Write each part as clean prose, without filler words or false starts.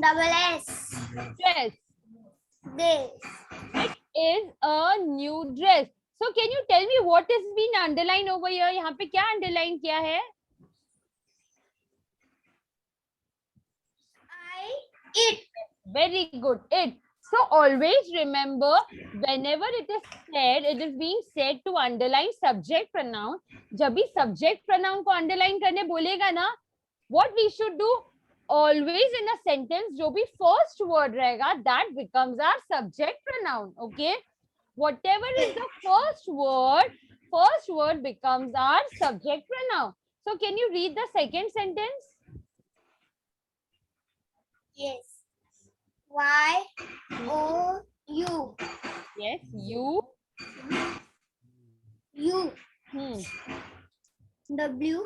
DRESS. Dress. This. It is a new dress. So can you tell me what is being underlined over here? यहाँ पे क्या underline किया है? It. Very good. It. So always remember, whenever it is said, it is being said to underline subject pronoun. जब भी subject pronoun को underline करने बोलेगा ना, what we should do? Always in a sentence, जो भी first word रहेगा, that becomes our subject pronoun. Okay? Whatever is the first word becomes our subject pronoun. So can you read the second sentence? Yes. YOU. Yes, you. U. WILL.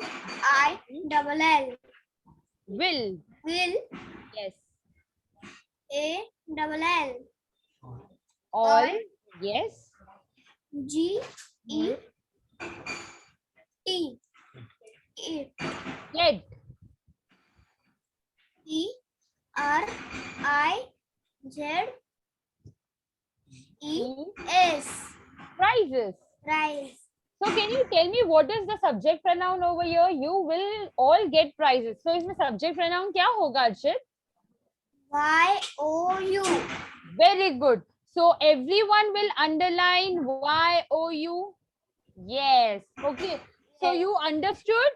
Will. Will. Yes. ALL. All. Yes. GET. It. Get. PRIZES. Prizes. Prize. So can you tell me what is the subject pronoun over here? You will all get prizes. So इसमें subject pronoun क्या होगा Arshit? YOU. Very good. So everyone will underline YOU. Yes. Okay. So you understood?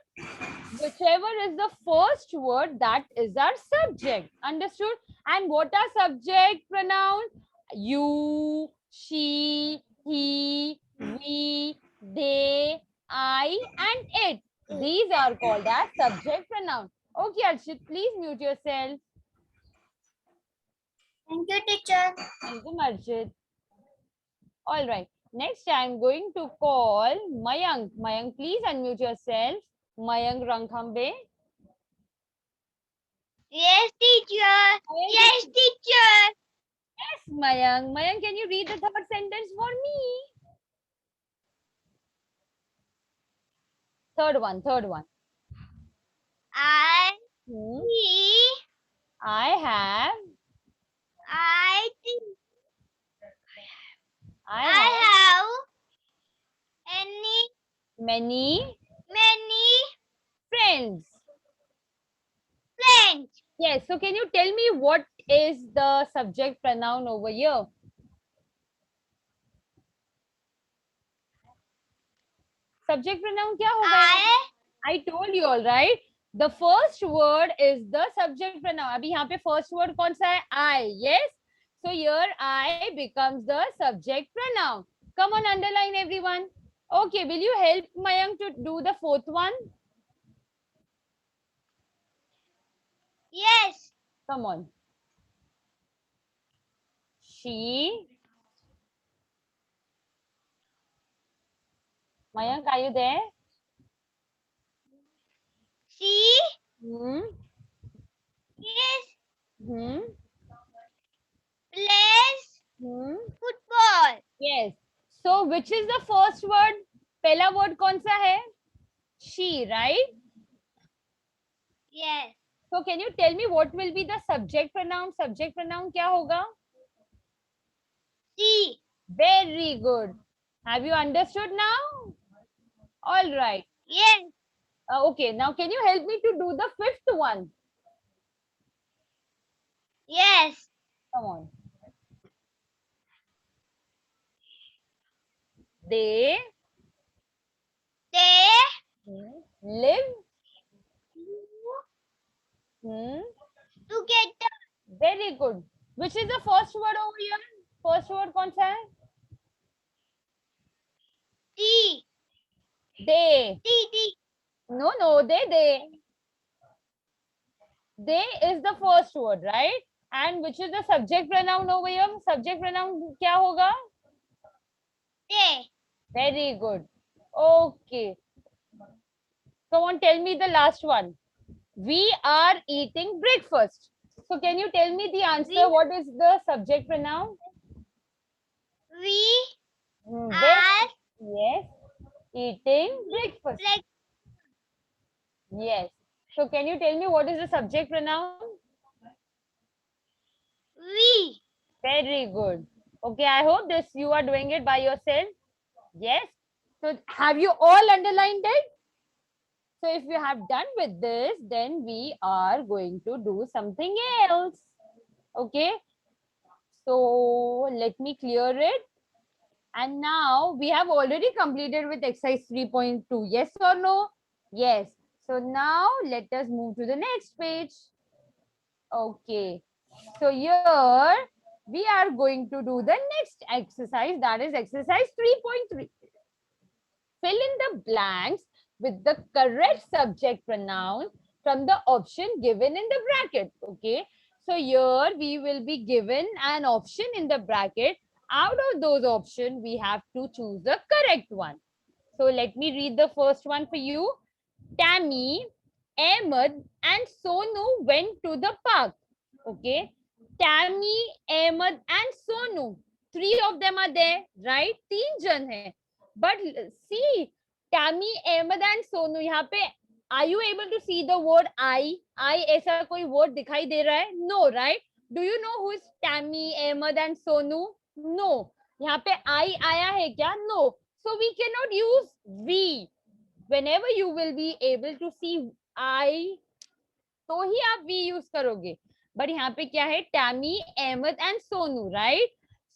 Whichever is the first word, that is our subject. Understood? And what are subject pronoun? You, she, he, we, they, I, and it. These are called as subject pronoun. Okay, Arshit, please mute yourself. Thank you, teacher. Thank you, Arshit. All right. Next, I'm going to call Mayank. Mayank, please unmute yourself. Mayank Ranghambe. Yes, teacher. Mayank, Yes, teacher. yes, Mayank. Mayank, can you read the third sentence for me? Third one. I Hmm. see. I have. I think. I have many many friends. friends. Yes. So can you tell me what is the subject pronoun over here? Subject pronoun क्या होगा? I told you all right. The first word is the subject pronoun. अभी यहाँ पे first word कौन सा है? I. Yes. So here I becomes the subject pronoun. Come on, underline everyone. Okay. Will you help Mayank to do the fourth one? Yes. Come on. She. Mayank, are you there? She Hmm. is Hmm. plays Hmm. football. Yes. So which is the first word? पहला word कौन सा है? She, right? Yes. So can you tell me what will be the subject pronoun? Subject pronoun क्या होगा? She. Very good. Have you understood now? All right. Yes. Okay. Now can you help me to do the fifth one? Yes. Come on. They live together. very good. Which is the first word over here? First word कौन सा है? T. They. T. No, they. They is the first word, right? And which is the subject pronoun over here? Subject pronoun क्या होगा? They. Very good. Okay. Come on, tell me the last one. We are eating breakfast. So can you tell me the answer? What is the subject pronoun? We Are. Yes. Eating breakfast. like Yes. So can you tell me what is the subject pronoun? We. Very good. Okay, I hope this you are doing it by yourself. Yes. So have you all underlined it? So if you have done with this, then we are going to do something else. Okay. So let me clear it. And now we have already completed with exercise 3.2. Yes or no? Yes. So now let us move to the next page. Okay. So here we are going to do the next exercise, that is exercise 3.3. Fill in the blanks with the correct subject pronoun from the option given in the bracket. Okay. So here we will be given an option in the bracket. Out of those options, we have to choose the correct one. So let me read the first one for you. Tammy, Ahmed, and Sonu went to the park. Okay. Tammy, Ahmed, and Sonu. Three of them are there, right? तीन जन हैं. But see, Tammy, Ahmed, and Sonu. यहाँ पे, are you able to see the word I? I ऐसा कोई word दिखाई दे रहा है? No, right? Do you know who is Tammy, Ahmed, and Sonu? No. यहाँ पे I आया है क्या? No. So we cannot use we. Whenever you will be able to see I, तो ही आप we use करोगे. But यहाँ पे क्या है? Tammy, Ahmed, and Sonu, right?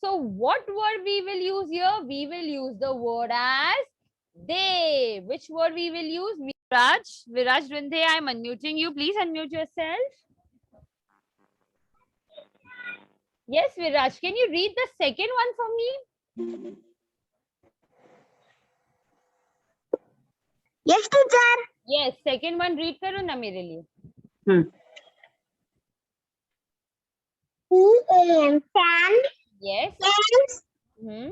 So what word we will use here? We will use the word as they. Which word we will use? Viraj Rindhe, I am unmuting you. Please unmute yourself. Yes, Viraj, can you read the second one for me? Yes, teacher. Yes, second one read करो ना मेरे लिए. Sand. Yes. Yes. Hmm.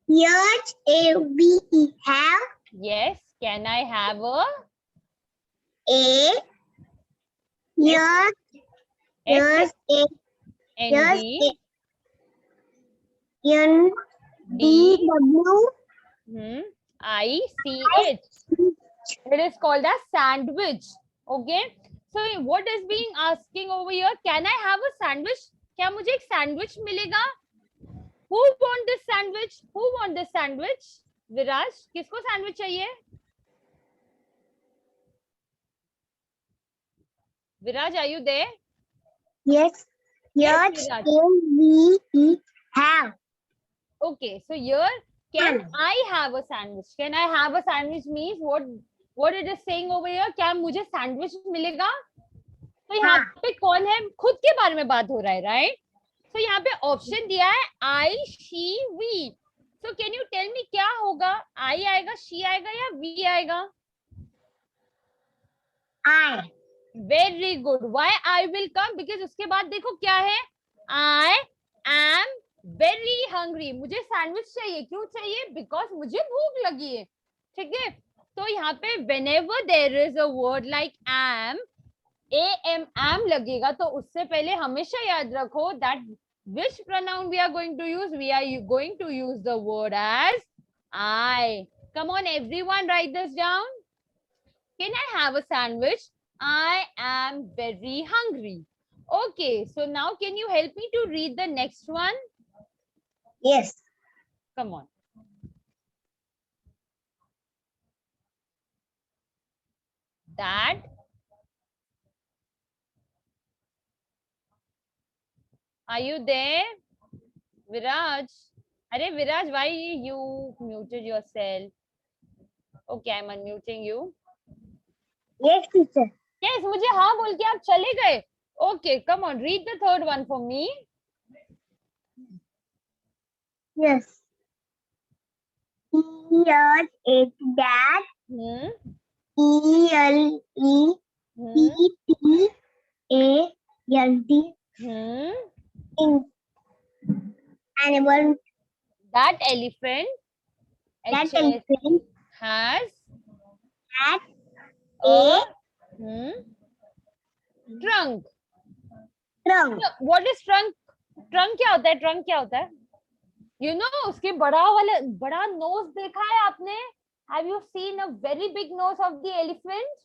Yes, we have Yes. Can I have a? Yes, yes, N D N D W I C H. It is called a sandwich. Okay. So what is being asking over here? Can I have a sandwich? क्या मुझे एक sandwich मिलेगा? Who want this sandwich? Who want this sandwich? विराज, किसको sandwich चाहिए? Viraj, are you there? Yes. Yes, Yes, we have. Okay, so here, can I have a sandwich? Can I have a sandwich means what it is saying over here? क्या मुझे sandwich मिलेगा? तो यहाँ पे कौन है? खुद के बारे में बात हो रहा है, right? So यहाँ पे option दिया है I, she, we. So can you tell me क्या होगा? I आएगा, she आएगा या we आएगा? I. Very good. Why I will come? Because उसके बाद देखो क्या है? I am very hungry. मुझे सैंडविच चाहिए. क्यों चाहिए? Because मुझे भूख लगी है. ठीक है? तो यहाँ पे whenever there is a word like am, am लगेगा तो उससे पहले हमेशा याद रखो that which pronoun we are going to use? We are going to use the word as I. Come on, everyone, write this down. Can I have a sandwich? I am very hungry. Okay, so now can you help me to read the next one? Yes. Come on. That. Are you there? Viraj. Arey Viraj, why you muted yourself? Okay, I'm unmuting you. Yes, teacher. Yes, मुझे हाँ बोल के आप चले गए. Okay, come on, read the third one for me. Yes. Here is that. ELEPHANT. Animal. That elephant. That elephant has a trunk. trunk. What is trunk? Trunk क्या होता है? Trunk क्या होता है? You know, उसके बड़ा nose देखा है आपने? Have you seen a very big nose of the elephant?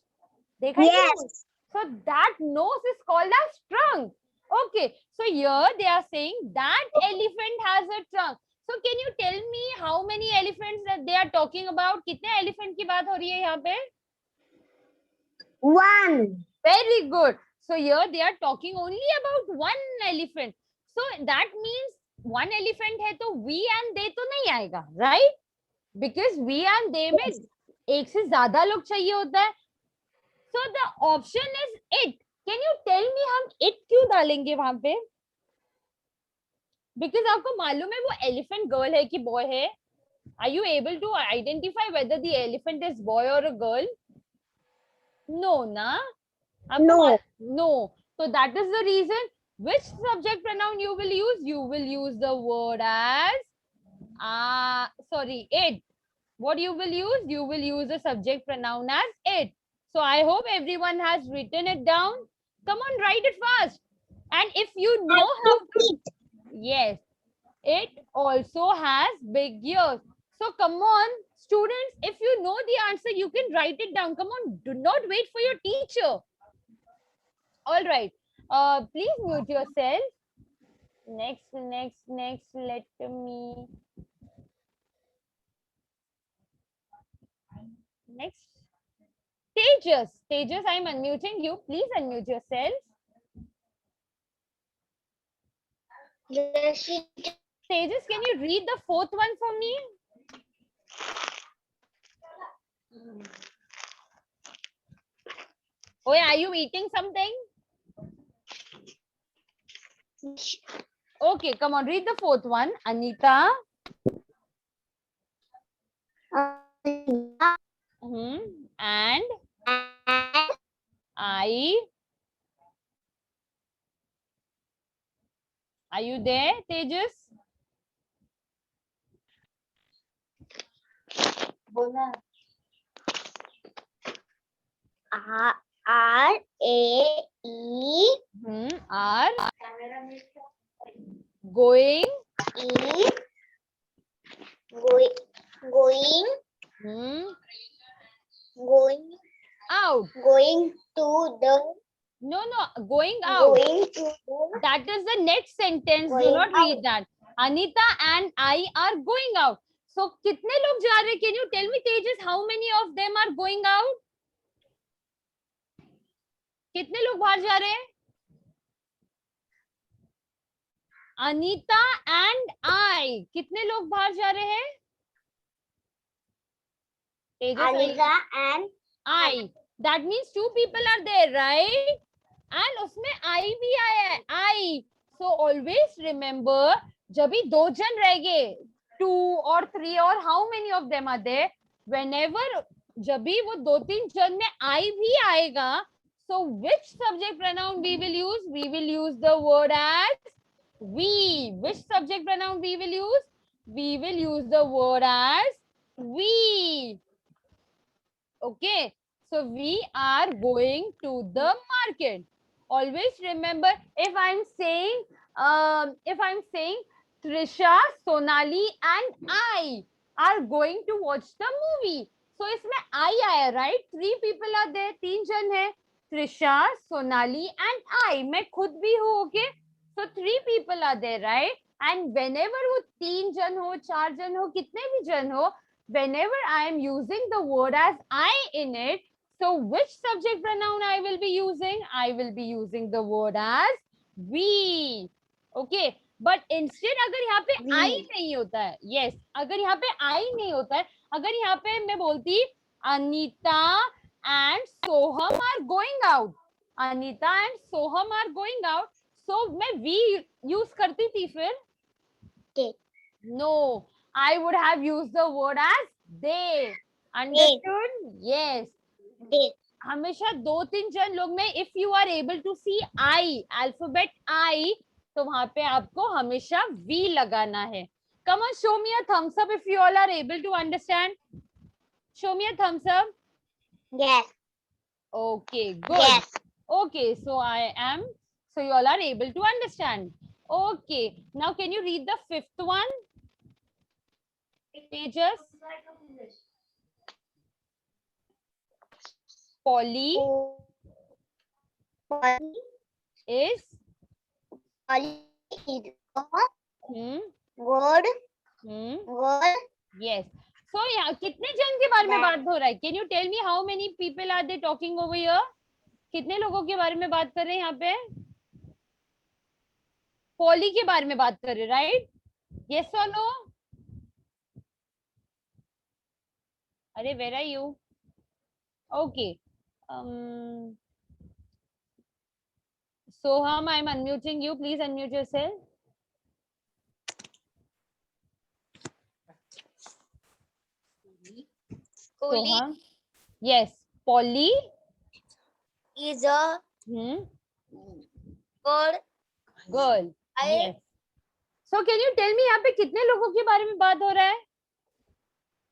देखा है कि नहीं? Yes. So that nose is called as trunk. Okay, so here they are saying that elephant has a trunk. So can you tell me how many elephants that they are talking about? कितने elephant की बात हो रही है यहाँ पे? One. Very good. So here they are talking only about one elephant. So that means one elephant है तो we and they तो नहीं आएगा, right? Because we and they में Yes. एक से ज्यादा लोग चाहिए होता है. So the option is it. Can you tell me हम it क्यों डालेंगे वहां पे? Because आपको मालूम है वो elephant girl है कि boy है? Are you able to identify whether the elephant is boy or a girl? No, na? No. No. So that is the reason. Which subject pronoun you will use? You will use the word as it. What you will use? You will use the subject pronoun as it. So I hope everyone has written it down. Come on, write it fast. And if you know how to, yes, it also has big ears. So come on, students, if you know the answer, you can write it down. Come on, do not wait for your teacher. All right. Please mute yourself. Next, let me. Next. Tejas, I'm unmuting you. Please unmute yourself. Yes. Tejas, can you read the fourth one for me? Oh, are you eating something? Okay, come on, read the fourth one. Anita. And I. Are you there, Tejas? R A E Are going E going out. going to the No, going out. going to the That is the next sentence. Do Going not read out. that. Anita and I are going out. So, कितने लोग जा रहे? Can you tell me, Tejas, how many of them are going out? कितने लोग बाहर जा रहे हैं? Anita and I. कितने लोग बाहर जा रहे हैं? Tejas, Anita and I. That means two people are there, right? And उसमें I भी आया है. I. So always remember, जब भी दो जन रह गए, 2 or 3 or how many of them are there? Whenever जब भी वो दो तीन जन में I भी आएगा, so which subject pronoun we will use? We will use the word as we. Which subject pronoun we will use? We will use the word as we. Okay, so we are going to the market. Always remember, if I'm saying Trisha, Sonali and I are going to watch the movie. So इसमें I आया, right? 3 people are there, 3 जन है. Trisha, Sonali and I. मैं खुद भी हूँ, okay? So 3 people are there, right? And whenever वो 3 जन हो, 4 जन हो, कितने भी जन हो, whenever I am using the word as I in it, so which subject pronoun I will be using? I will be using the word as we. Okay. But instead अगर यहाँ पे We. I नहीं होता है, yes, अगर यहाँ पे I नहीं होता है, अगर यहाँ पे मैं बोलती Anita and Soham are going out, Anita and Soham are going out, so मैं we use करती थी फिर? they. No, I would have used the word as they. Understood? Yes. They. हमेशा 2-3 जन लोग में if you are able to see I, alphabet I, तो वहां पे आपको हमेशा V लगाना है. Come on, show me a thumbs up if you all are able to understand. Show me a thumbs up. Yes. Okay, good. Yes. Okay, so you all are able to understand. Okay, now can you read the 5th one? Pages. Polly Polly is is a hmm, good hmm, girl. yes. So यहाँ कितने जन के बारे में That- बात हो रहा है? Can you tell me how many people are they talking over here? कितने लोगों के बारे में बात कर रहे हैं यहाँ पे? पॉली के बारे में बात कर रहे हैं, राइट? Yes or no? अरे where are you? Okay. Soham, I'm unmuting you. Please unmute yourself. Polly Soham. Yes. Polly. is a Hmm. good Girl. I- Yes. So can you tell me यहाँ पे कितने लोगों के बारे में बात हो रहा है?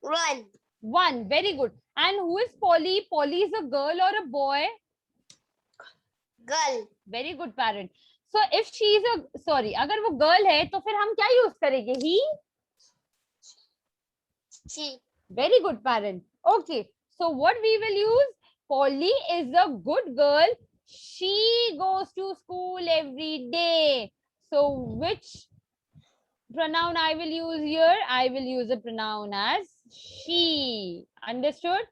one. One. Very good. And who is Polly? Polly is a girl or a boy? Girl. Very good parent. So if she is a sorry, अगर वो girl है तो फिर हम क्या use करेंगे? He. She. Very good parent. Okay. So what we will use? Polly is a good girl. She goes to school every day. So which pronoun I will use here? I will use a pronoun as she. Understood?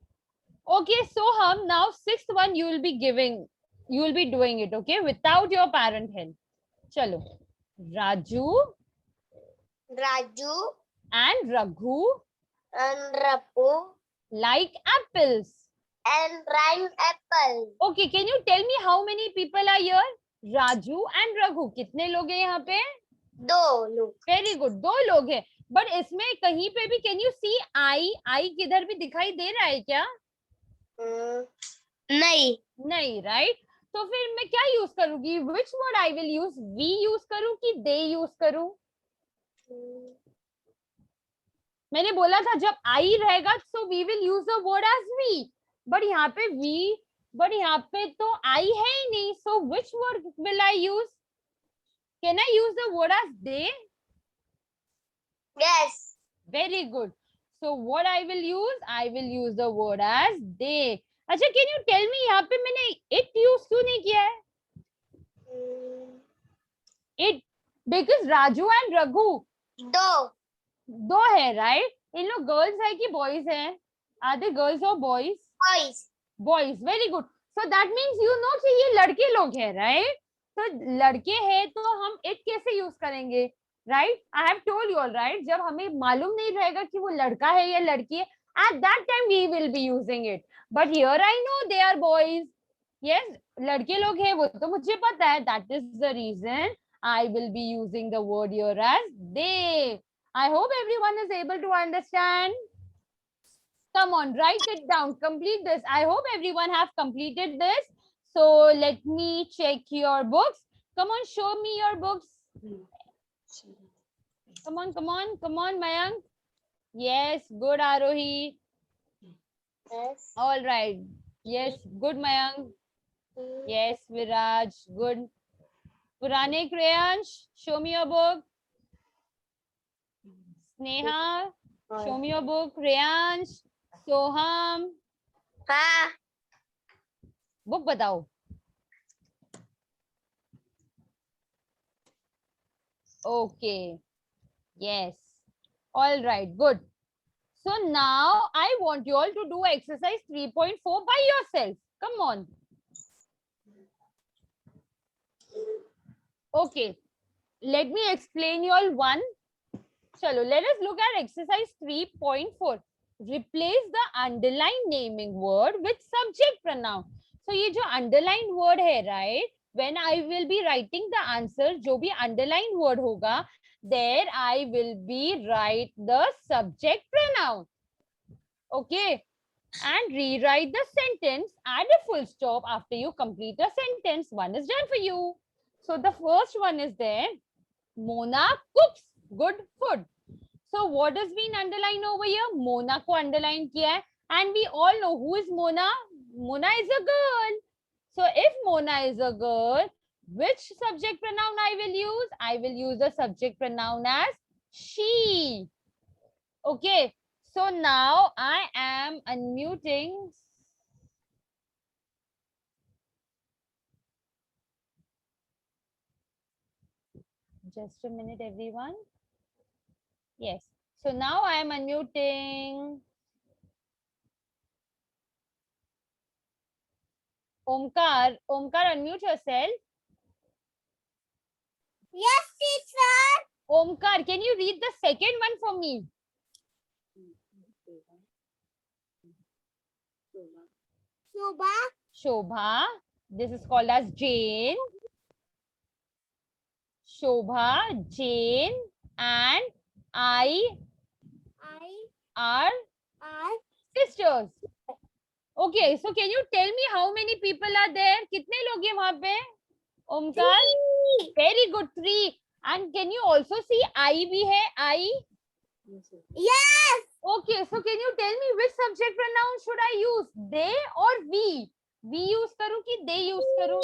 Okay. So hum now sixth one you will be giving. You will be doing it. Okay. Without your parent help. Chalo. Raju Raju and Raghu and Rapu like apples. and Ryan Apple. Okay, can you tell me how many people are here? Raju and Raghu. कितने लोग हैं यहाँ पे? दो लोग. Very good. दो लोग हैं. But इसमें कहीं पे भी can you see I? I किधर भी दिखाई दे रहा है क्या? नहीं. नहीं, right? तो फिर मैं क्या use करूँगी? Which word I will use? We use करूँ कि they use करूँ? मैंने बोला था जब I रहेगा so we will use the word as we. But यहाँ पे we, but यहाँ पे तो I है ही नहीं. So which word will I use? Can I use the word as they? Yes. Very good. So what I will use? I will use the word as they. अच्छा, can you tell me यहाँ पे मैंने it use क्यों नहीं किया है? It because Raju and Raghu दो है, right? इन लोग girls है कि boys है? Are they girls or boys? boys. Boys. Very good. So that means you know कि ये लड़के लोग हैं, right? तो लड़के हैं तो हम it कैसे use करेंगे? Right? I have told you all right. जब हमें मालूम नहीं रहेगा कि वो लड़का है या लड़की है, at that time we will be using it. But here I know they are boys. Yes, लड़के लोग हैं वो तो मुझे पता है. That is the reason I will be using the word here as they. I hope everyone is able to understand. Come on, write it down. Complete this. I hope everyone have completed this. So let me check your books. Come on, show me your books. Come on, come on, come on, Mayank. Yes, good, Arohi. Yes. All right. Yes, good, Mayank. Yes, Viraj, good. Purane Kriyansh, show me your book. Sneha, show me your book. Riyansh, Soham, हाँ. book बताओ. Okay. Yes. All right. Good. So now I want you all to do exercise 3.4 by yourself. Come on. Okay. Let me explain you all one. Chalo, let us look at exercise 3.4. Replace the underlined naming word with subject pronoun. So ये जो underlined word है, right? When I will be writing the answer, जो भी underlined word होगा, there I will be write the subject pronoun. Okay. And rewrite the sentence, add a full stop after you complete a sentence. One is done for you. So the first one is there. Mona cooks good food. So what has been underlined over here? Mona को underline किया है. And we all know who is Mona. Mona is a girl. So if Mona is a girl, which subject pronoun I will use? I will use the subject pronoun as she. Okay. So now I am unmuting. Just a minute, everyone. Yes. So now I am unmuting. Omkar, unmute yourself. Yes, teacher. Omkar, can you read the second one for me? Shobha. Shobha. This is called as Jane. Shobha, Jane, and I are sisters. Okay, so can you tell me how many people are there? कितने लोग हैं वहाँ पे? Omkar, very good, 3. And can you also see I भी है? I? Yes. Okay, so can you tell me which subject pronoun should I use? They or we? We use करूँ कि they use करूँ?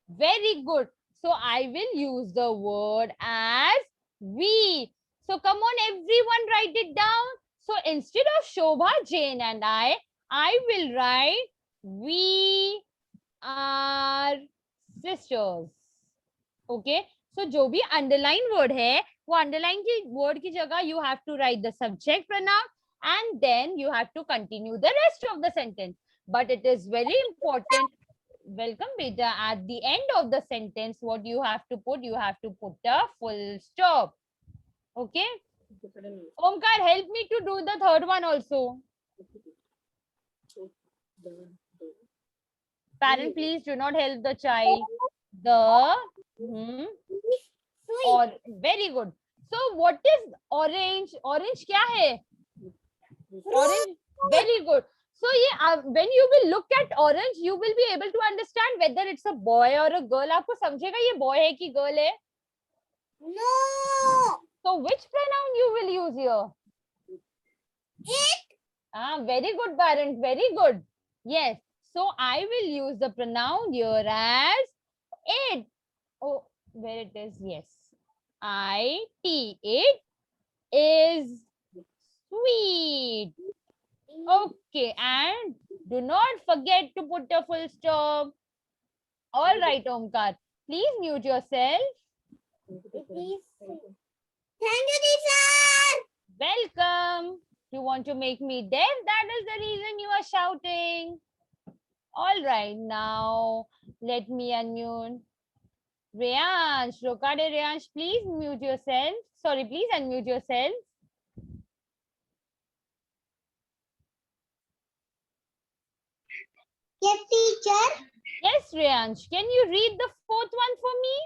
Very good. So I will use the word as we. So come on, everyone, write it down. So instead of Shobha, Jane, and I will write we are sisters. Okay. So जो भी underline word है, वो underline की word की जगह you have to write the subject pronoun and then you have to continue the rest of the sentence. But it is very important. Welcome, beta. At the end of the sentence, what you have to put? You have to put a full stop. Okay. Omkar, help me to do the third one also. Parent, please do not help the child. The or very good. So what is orange? Orange क्या है? Orange. Very good. So yeah, when you will look at orange, you will be able to understand whether it's a boy or a girl. आपको समझेगा ये boy है कि girl है? No. So which pronoun you will use here? It. Very good, parent. Very good. Yes. So I will use the pronoun here as it. Oh, where it is? Yes. IT. It is sweet. Okay, and do not forget to put a full stop. All right, Omkar. Please mute yourself. Thank you, teacher. Welcome. You want to make me deaf? That is the reason you are shouting. All right, now let me unmute. Reyansh, Rokade Reyansh, please mute yourself. Sorry, please unmute yourself. Yes, teacher. Yes, Reyansh. Can you read the fourth one for me?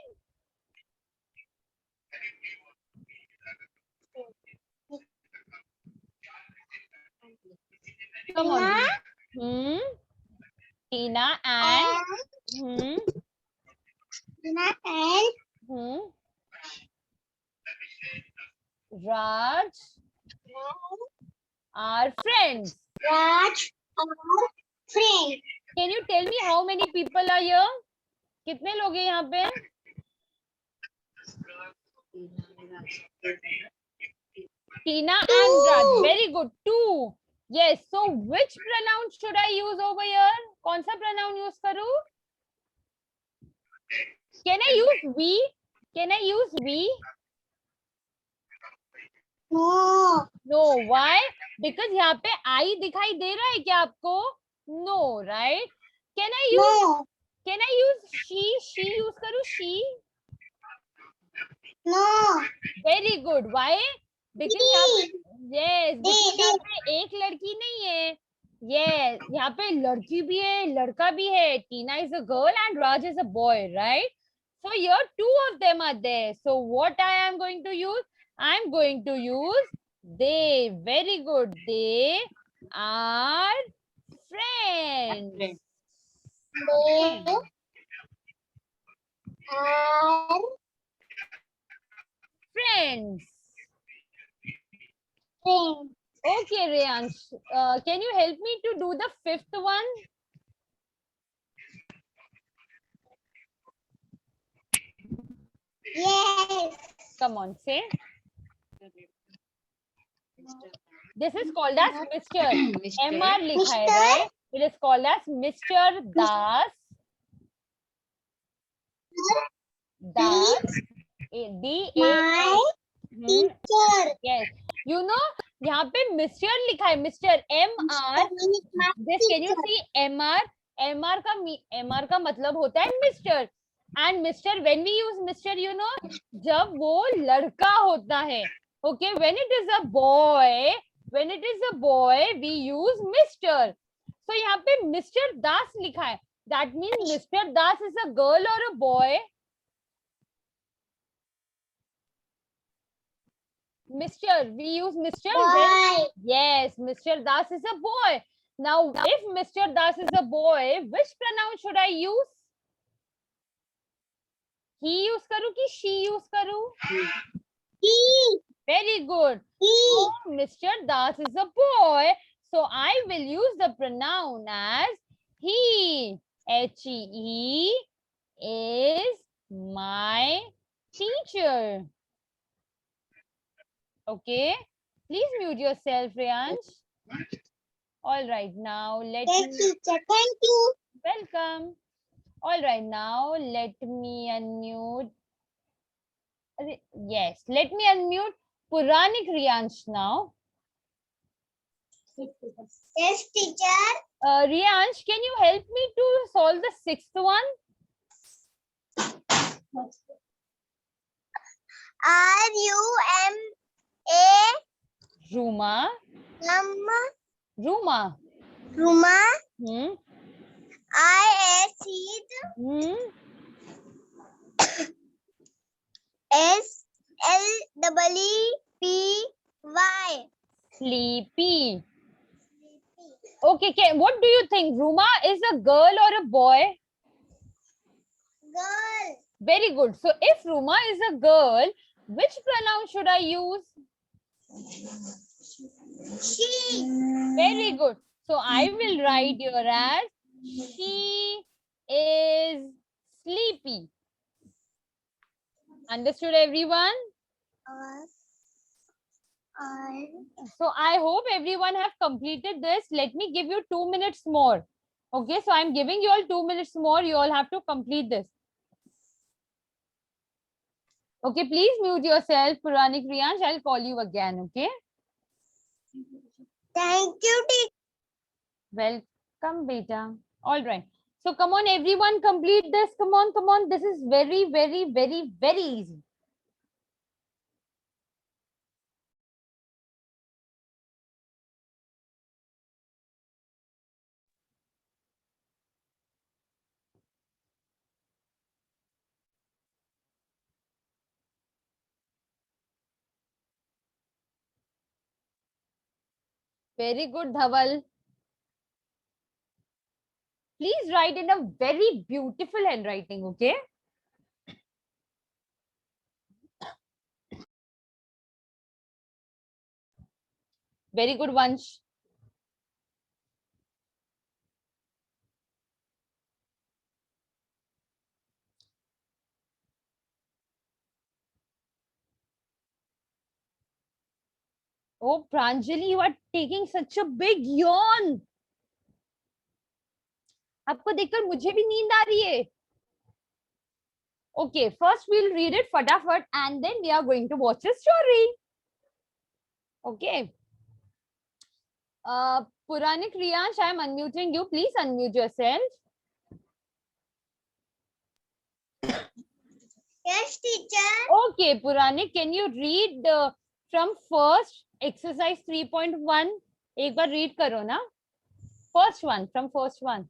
Come on. Tina and Tina and Raj are friends. Raj are friends. Can you tell me how many people are here? कितने लोग हैं यहाँ पे? Tina and Raj. Very good. 2. Yes. So which pronoun should I use over here? कौन सा pronoun use करूँ? Can I use we? Can I use we? No. No. Why? Because यहाँ पे I दिखाई दे रहा है क्या आपको? No, right? Can I use? No. Can I use she? She use करूँ she? No. Very good. Why? Because यहाँ पे yes, because यहाँ पे एक लड़की नहीं है. Yes, यहाँ पे लड़की भी है, लड़का भी है. Tina is a girl and Raj is a boy, right? So here 2 of them are there. So what I am going to use? I am going to use they. Very good. They are friends. They are Friends. friends. Okay, Reyansh. Can you help me to do the 5th one? Yes. Come on, say. This is called as Mr. MR लिखा है, right? It is called as Mr. Das. Das My teacher. Yes. You know, यहाँ पे mister लिखा है, mister MR. My This can you teacher. see MR? MR का मतलब होता है mister. And Mr. when we use Mr, you know, जब वो लड़का होता है. Okay, when it is a boy, we use Mr. So यहाँ पे Mr. Das लिखा है. That means Mr. Das is a girl or a boy? Mr. We use Mr. Boy. Yes, Mr. Das is a boy. Now, if Mr. Das is a boy, which pronoun should I use? He use करूँ कि she use करूँ? He. Very good. He. So, Mr. Das is a boy. So, I will use the pronoun as he. He is my teacher. Okay. Please mute yourself, Riyansh. All right. Now, let Yes, me... teacher. Thank you. Welcome. All right. Now, let me unmute. Yes. Let me unmute Puranik Riyansh now. Yes, teacher. Riyansh, can you help me to solve the sixth one? R-U-M-A. Ruma. Ruma. Ruma. Hmm. I-S-E. Hmm. S-L-E-E-P-Y. Sleepy. Okay, what do you think? Ruma is a girl or a boy? Girl. Very good. So if Ruma is a girl, which pronoun should I use? She. Very good. So I will write here as she is sleepy. Understood, everyone? So I hope everyone have completed this. Let me give you 2 minutes more. Okay, so I'm giving you all 2 minutes more. You all have to complete this. Okay, please mute yourself, Puranik Riyansh. I'll call you again, okay? Thank you, teacher. Welcome, beta. All right. So come on, everyone, complete this. Come on, come on. This is very, very, very, very easy. Very good, Dhaval. Please write in a very beautiful handwriting, okay? Very good, Vansh. Oh, Pranjali, you are taking such a big yawn. आपको देखकर मुझे भी नींद आ रही है. Okay, first we'll read it fatafat and then we are going to watch a story. Okay. Puranik Riyansh, I am unmuting you. Please unmute yourself. Yes, teacher. Okay, Puranik, can you read from first exercise 3.1? एक बार read करो ना. First one, from first one.